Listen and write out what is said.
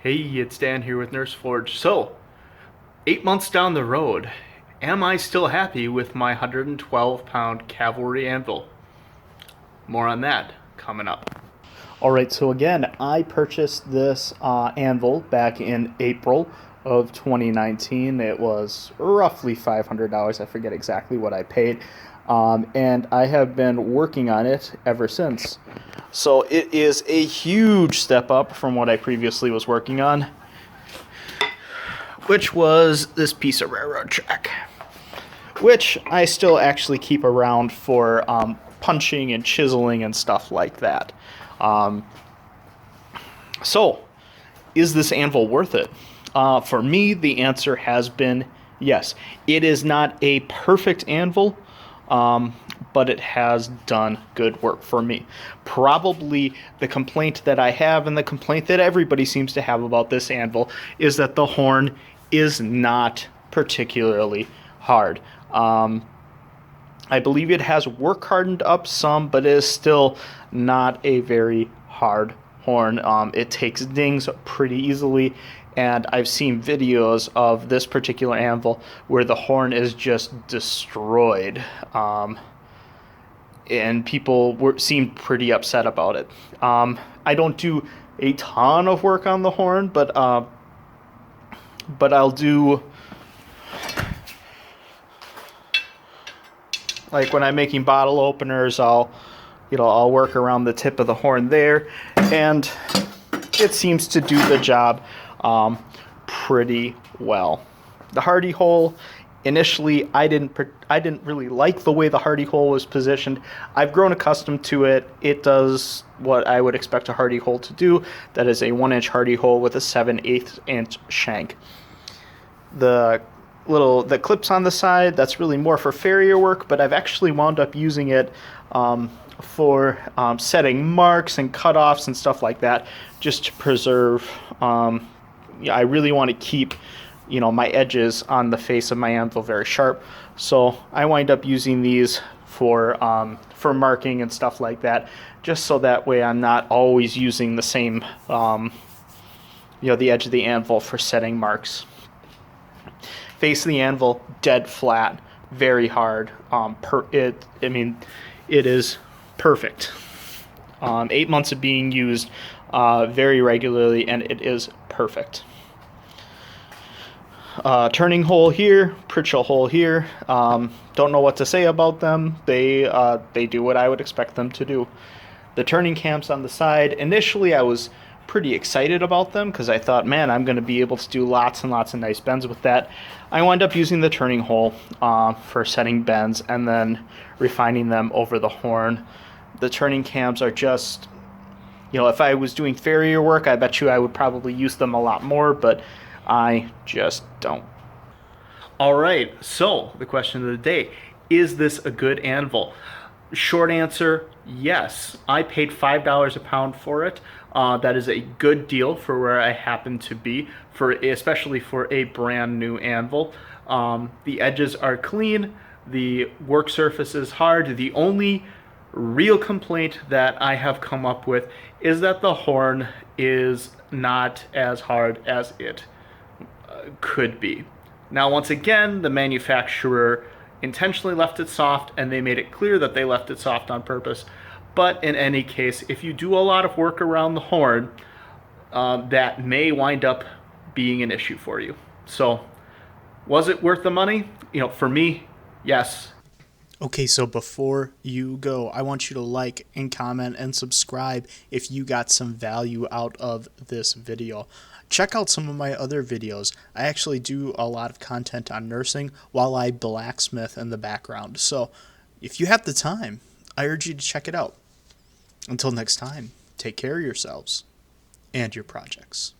Hey, it's Dan here with Nurse Forge. So, 8 months down the road, am I still happy with my 112-pound Cavalry Anvil? More on that coming up. Alright, so again, I purchased this anvil back in April of 2019. It was roughly $500. I forget exactly what I paid. And I have been working on it ever since. So it is a huge step up from what I previously was working on, which was this piece of railroad track, which I still actually keep around for punching and chiseling and stuff like that. So, is this anvil worth it? For me, the answer has been yes. It is not a perfect anvil, but it has done good work for me. Probably the complaint that I have, and the complaint that everybody seems to have about this anvil, is that the horn is not particularly hard. I believe it has work hardened up some, but it is still not a very hard horn. It takes dings pretty easily, and I've seen videos of this particular anvil where the horn is just destroyed, and people seemed pretty upset about it. I don't do a ton of work on the horn, but I'll do, like when I'm making bottle openers, I'll work around the tip of the horn there, and it seems to do the job pretty well. The hardy hole, initially I didn't really like the way the hardy hole was positioned. I've grown accustomed to it. It does what I would expect a hardy hole to do. That is a 1-inch hardy hole with a 7/8 inch shank. The clips on the side, that's really more for farrier work, but I've actually wound up using it for setting marks and cutoffs and stuff like that, just to preserve. I really want to keep my edges on the face of my anvil very sharp, so I wind up using these for marking and stuff like that, just so that way I'm not always using the same the edge of the anvil for setting marks. Face of the anvil, dead flat, very hard. It is perfect. 8 months of being used very regularly, and it is perfect. Turning hole here, Pritchell hole here. Don't know what to say about them. They do what I would expect them to do. The turning cams on the side, initially I was pretty excited about them because I thought, man, I'm going to be able to do lots and lots of nice bends with that. I wound up using the turning hole for setting bends and then refining them over the horn. The turning cams are just, if I was doing farrier work, I bet you I would probably use them a lot more, but I just don't. All right, so the question of the day, is this a good anvil? Short answer, yes. I paid $5 a pound for it. That is a good deal for where I happen to be, especially for a brand new anvil. The edges are clean. The work surface is hard. The only real complaint that I have come up with is that the horn is not as hard as it could be. Now, once again, the manufacturer intentionally left it soft, and they made it clear that they left it soft on purpose. But in any case, if you do a lot of work around the horn, that may wind up being an issue for you. So, was it worth the money? For me, yes. Okay, so before you go, I want you to like and comment and subscribe if you got some value out of this video. Check out some of my other videos. I actually do a lot of content on nursing while I blacksmith in the background. So if you have the time, I urge you to check it out. Until next time, take care of yourselves and your projects.